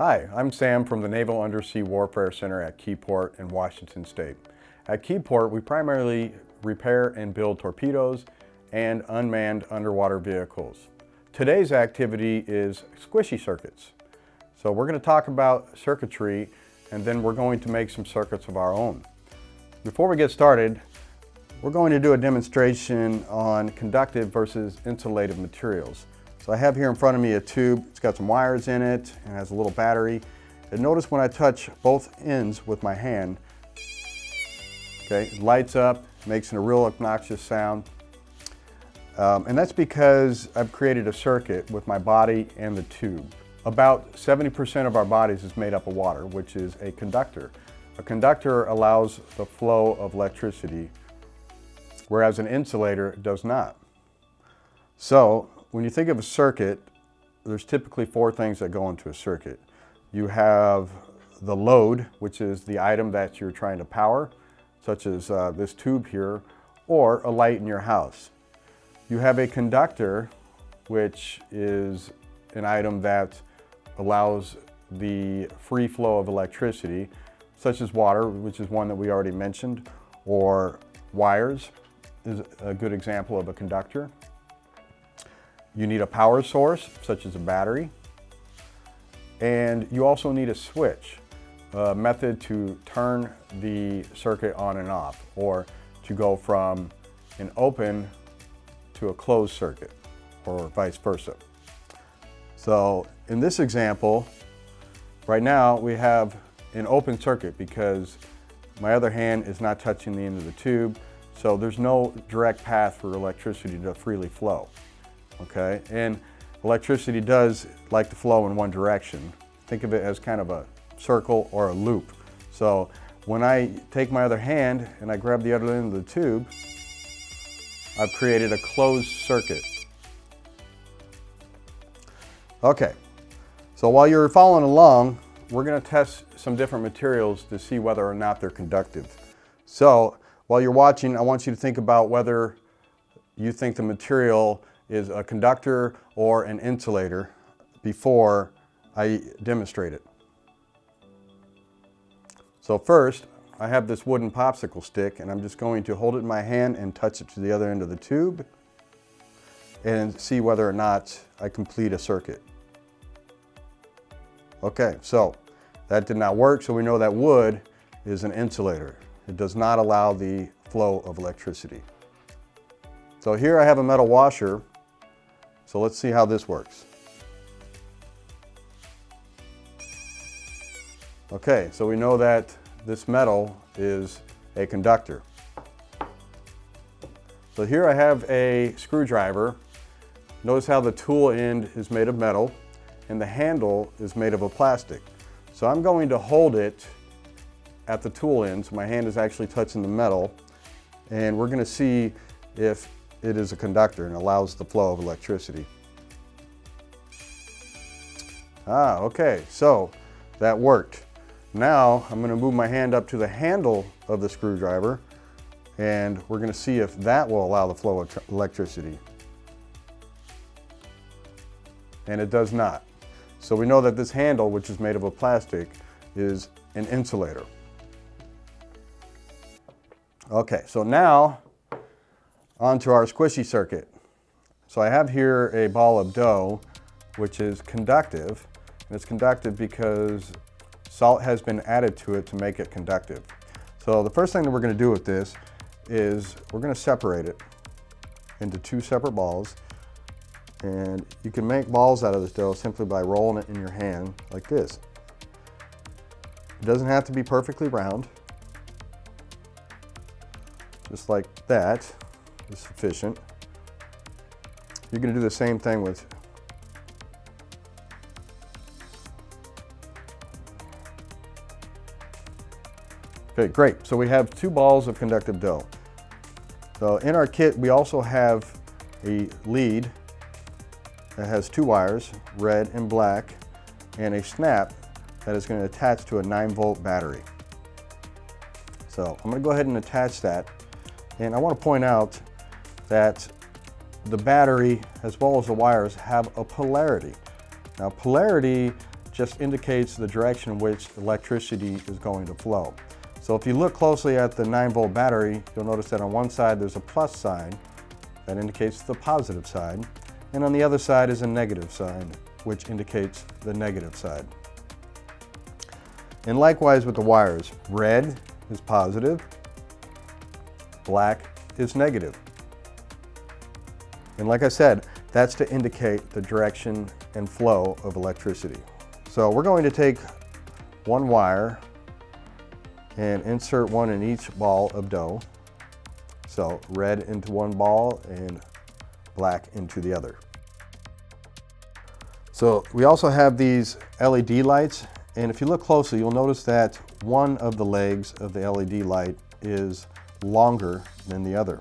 Hi, I'm Sam from the Naval Undersea Warfare Center at Keyport in Washington State. At Keyport, we primarily repair and build torpedoes and unmanned underwater vehicles. Today's activity is squishy circuits. So we're going to talk about circuitry and then we're going to make some circuits of our own. Before we get started, we're going to do a demonstration on conductive versus insulative materials. So I have here in front of me a tube. It's got some wires in it and has a little battery. And notice when I touch both ends with my hand, okay, it lights up, makes a real obnoxious sound. And that's because I've created a circuit with my body and the tube. About 70% of our bodies is made up of water, which is a conductor. A conductor allows the flow of electricity, whereas an insulator does not. So when you think of a circuit, there's typically four things that go into a circuit. You have the load, which is the item that you're trying to power, such as this tube here, or a light in your house. You have a conductor, which is an item that allows the free flow of electricity, such as water, which is one that we already mentioned, or wires is a good example of a conductor. You need a power source, such as a battery, and you also need a switch, a method to turn the circuit on and off, or to go from an open to a closed circuit, or vice versa. So in this example, right now we have an open circuit because my other hand is not touching the end of the tube, so there's no direct path for electricity to freely flow. Okay, and electricity does like to flow in one direction. Think of it as kind of a circle or a loop. So when I take my other hand and I grab the other end of the tube, I've created a closed circuit. Okay, so while you're following along, we're going to test some different materials to see whether or not they're conductive. So while you're watching, I want you to think about whether you think the material is a conductor or an insulator before I demonstrate it. So first, I have this wooden popsicle stick and I'm just going to hold it in my hand and touch it to the other end of the tube and see whether or not I complete a circuit. Okay, so that did not work, so we know that wood is an insulator. It does not allow the flow of electricity. So here I have a metal washer. So let's see how this works. Okay, so we know that this metal is a conductor. So here I have a screwdriver. Notice how the tool end is made of metal and the handle is made of a plastic. So I'm going to hold it at the tool end, so my hand is actually touching the metal, and we're going to see if it is a conductor and allows the flow of electricity. Okay, so that worked. Now I'm going to move my hand up to the handle of the screwdriver and we're going to see if that will allow the flow of electricity. And it does not. So we know that this handle, which is made of a plastic, is an insulator. Okay, so now onto our squishy circuit. So I have here a ball of dough, which is conductive, and it's conductive because salt has been added to it to make it conductive. So the first thing that we're going to do with this is we're going to separate it into two separate balls, and you can make balls out of this dough simply by rolling it in your hand like this. It doesn't have to be perfectly round. Just like that is sufficient. You're going to do the same thing with Okay, great. So we have two balls of conductive dough. So in our kit, we also have a lead that has two wires, red and black, and a snap that is going to attach to a 9-volt battery. So I'm going to go ahead and attach that. And I want to point out that the battery as well as the wires have a polarity. Now polarity just indicates the direction in which electricity is going to flow. So if you look closely at the 9-volt battery, you'll notice that on one side there's a plus sign that indicates the positive side, and on the other side is a negative sign, which indicates the negative side. And likewise with the wires, red is positive, black is negative. And like I said, that's to indicate the direction and flow of electricity. So we're going to take one wire and insert one in each ball of dough. So red into one ball and black into the other. So we also have these LED lights, and if you look closely, you'll notice that one of the legs of the LED light is longer than the other.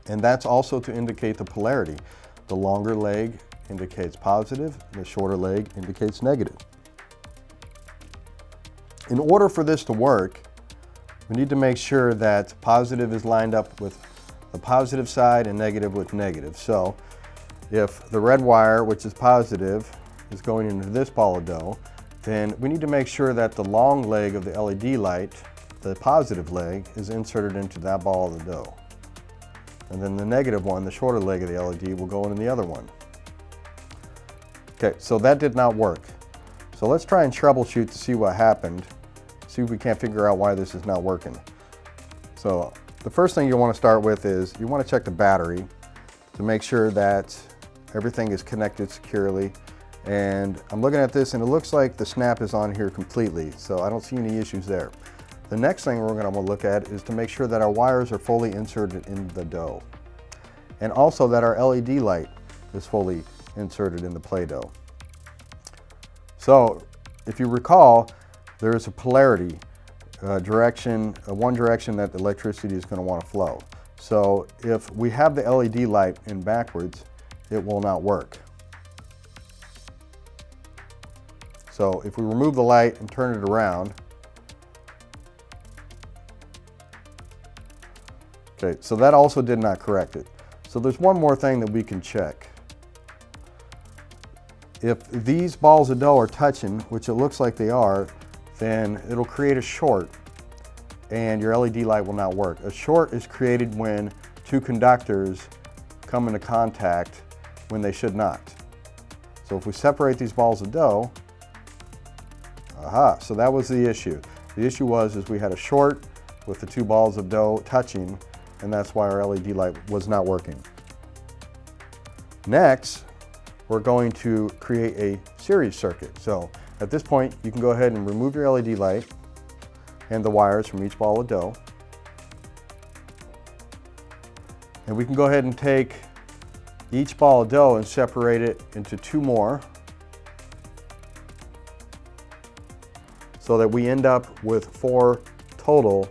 And that's also to indicate the polarity. The longer leg indicates positive, the shorter leg indicates negative. In order for this to work, we need to make sure that positive is lined up with the positive side and negative with negative. So if the red wire, which is positive, is going into this ball of dough, then we need to make sure that the long leg of the LED light, the positive leg, is inserted into that ball of the dough. And then the negative one, the shorter leg of the LED, will go into the other one. Okay, so that did not work. So let's try and troubleshoot to see what happened. See if we can't figure out why this is not working. So the first thing you want to start with is you want to check the battery to make sure that everything is connected securely. And I'm looking at this and it looks like the snap is on here completely, so I don't see any issues there. The next thing we're going to look at is to make sure that our wires are fully inserted in the dough. And also that our LED light is fully inserted in the Play-Doh. So if you recall, there is a polarity direction, one direction that the electricity is going to want to flow. So if we have the LED light in backwards, it will not work. So if we remove the light and turn it around, okay, so that also did not correct it. So there's one more thing that we can check. If these balls of dough are touching, which it looks like they are, then it'll create a short and your LED light will not work. A short is created when two conductors come into contact when they should not. So if we separate these balls of dough, aha, so that was the issue. The issue was we had a short with the two balls of dough touching, and that's why our LED light was not working. Next, we're going to create a series circuit. So at this point, you can go ahead and remove your LED light and the wires from each ball of dough. And we can go ahead and take each ball of dough and separate it into two more so that we end up with 4 total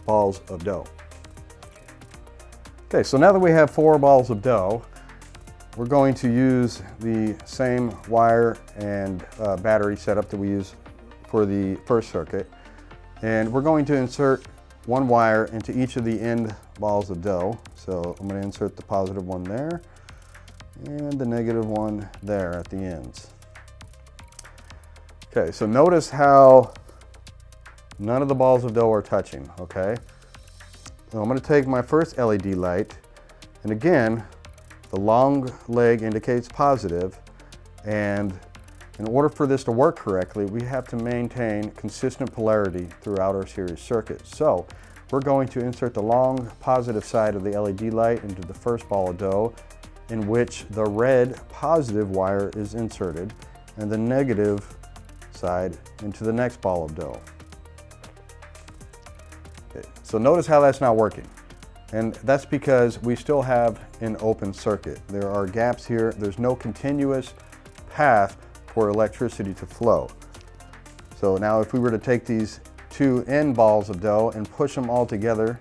balls of dough. Okay, so now that we have 4 balls of dough, we're going to use the same wire and battery setup that we use for the first circuit. And we're going to insert one wire into each of the end balls of dough. So I'm going to insert the positive one there and the negative one there at the ends. Okay, so notice how none of the balls of dough are touching, okay? So I'm going to take my first LED light, and again, the long leg indicates positive, and in order for this to work correctly, we have to maintain consistent polarity throughout our series circuit. So we're going to insert the long positive side of the LED light into the first ball of dough, in which the red positive wire is inserted, and the negative side into the next ball of dough. Okay, so notice how that's not working. And that's because we still have an open circuit. There are gaps here. There's no continuous path for electricity to flow. So now if we were to take these 2 end balls of dough and push them all together,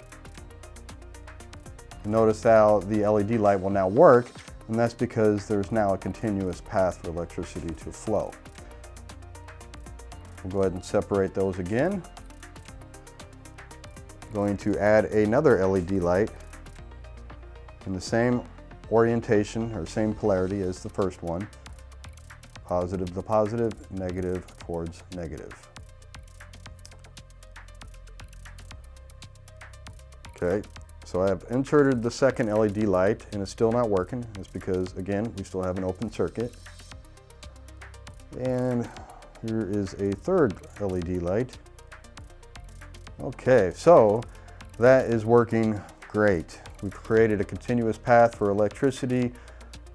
notice how the LED light will now work, and that's because there's now a continuous path for electricity to flow. We'll go ahead and separate those again. Going to add another LED light in the same orientation or same polarity as the first one. positive to positive, negative towards negative. Okay, so I have inserted the second LED light and it's still not working. It's because, again, we still have an open circuit. And here is a third LED light. Okay, so that is working great. We've created a continuous path for electricity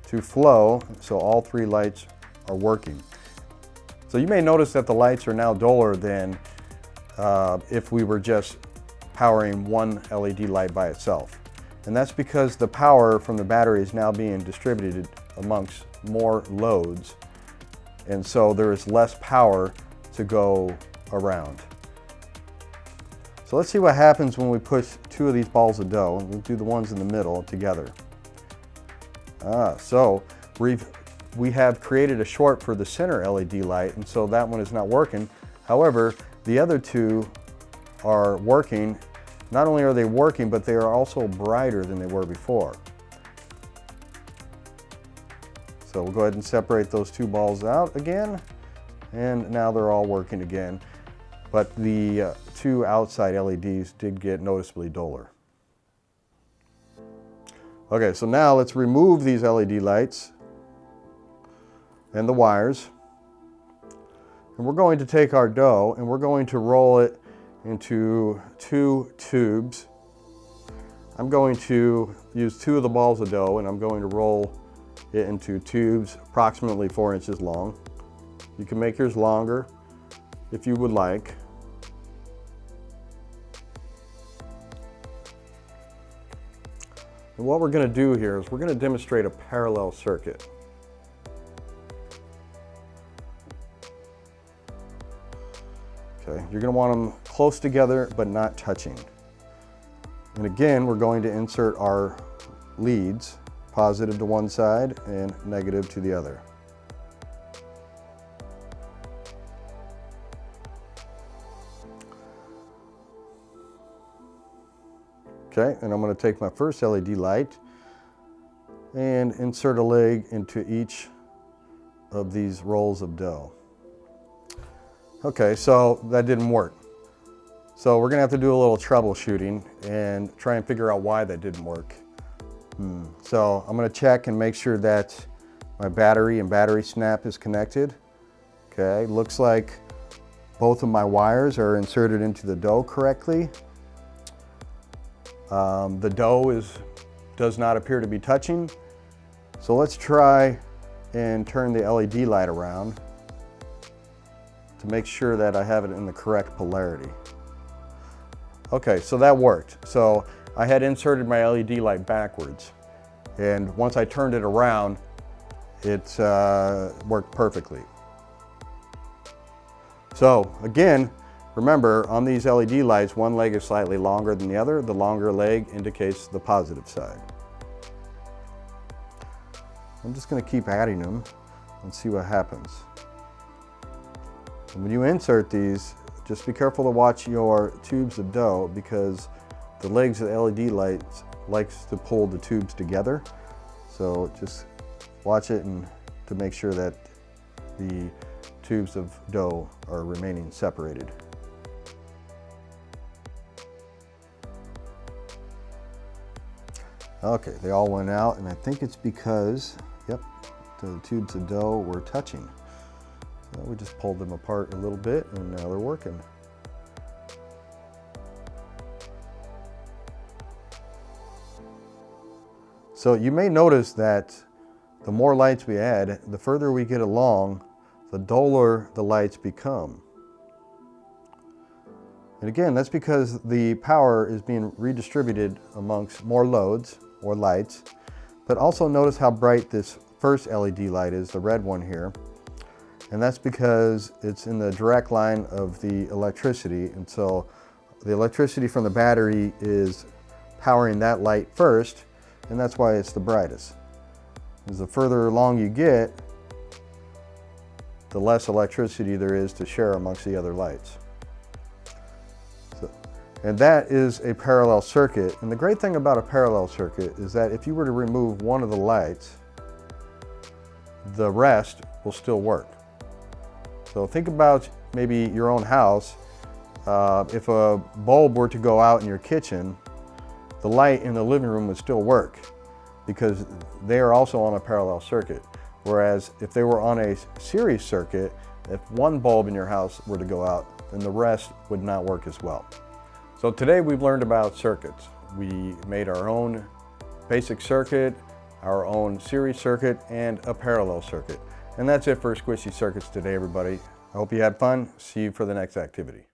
to flow, so all three lights are working. So you may notice that the lights are now duller than if we were just powering one LED light by itself. And that's because the power from the battery is now being distributed amongst more loads. And so there is less power to go around. So let's see what happens when we push two of these balls of dough, and we'll do the ones in the middle together. So we have created a short for the center LED light, and so that one is not working. However, the other two are working. Not only are they working, but they are also brighter than they were before. So we'll go ahead and separate those two balls out again, and now they're all working again. But the two outside LEDs did get noticeably duller. Okay, so now let's remove these LED lights and the wires. And we're going to take our dough and we're going to roll it into two tubes. I'm going to use two of the balls of dough and I'm going to roll it into tubes approximately 4 inches long. You can make yours longer if you would like. And what we're going to do here is we're going to demonstrate a parallel circuit. Okay, you're going to want them close together but not touching. And again, we're going to insert our leads, positive to one side and negative to the other. Okay, and I'm going to take my first LED light and insert a leg into each of these rolls of dough. Okay, so that didn't work. So we're going to have to do a little troubleshooting and try and figure out why that didn't work. So I'm going to check and make sure that my battery and battery snap is connected. Okay, looks like both of my wires are inserted into the dough correctly. The dough does not appear to be touching. So let's try and turn the LED light around to make sure that I have it in the correct polarity. Okay, so that worked. So I had inserted my LED light backwards, and once I turned it around, it worked perfectly. So again, remember, on these LED lights, one leg is slightly longer than the other. The longer leg indicates the positive side. I'm just going to keep adding them and see what happens. And when you insert these, just be careful to watch your tubes of dough, because the legs of the LED lights likes to pull the tubes together. So just watch it and to make sure that the tubes of dough are remaining separated. Okay, they all went out, and I think it's because, yep, the tubes of dough were touching. So we just pulled them apart a little bit, and now they're working. So you may notice that the more lights we add, the further we get along, the duller the lights become. And again, that's because the power is being redistributed amongst more loads or lights. But also notice how bright this first LED light is, the red one here. And that's because it's in the direct line of the electricity. And so the electricity from the battery is powering that light first, and that's why it's the brightest. As the further along you get, the less electricity there is to share amongst the other lights. And that is a parallel circuit. And the great thing about a parallel circuit is that if you were to remove one of the lights, the rest will still work. So think about maybe your own house. If a bulb were to go out in your kitchen, the light in the living room would still work because they are also on a parallel circuit. Whereas if they were on a series circuit, if one bulb in your house were to go out, then the rest would not work as well. So today we've learned about circuits. We made our own basic circuit, our own series circuit, and a parallel circuit. And that's it for Squishy Circuits today, everybody. I hope you had fun. See you for the next activity.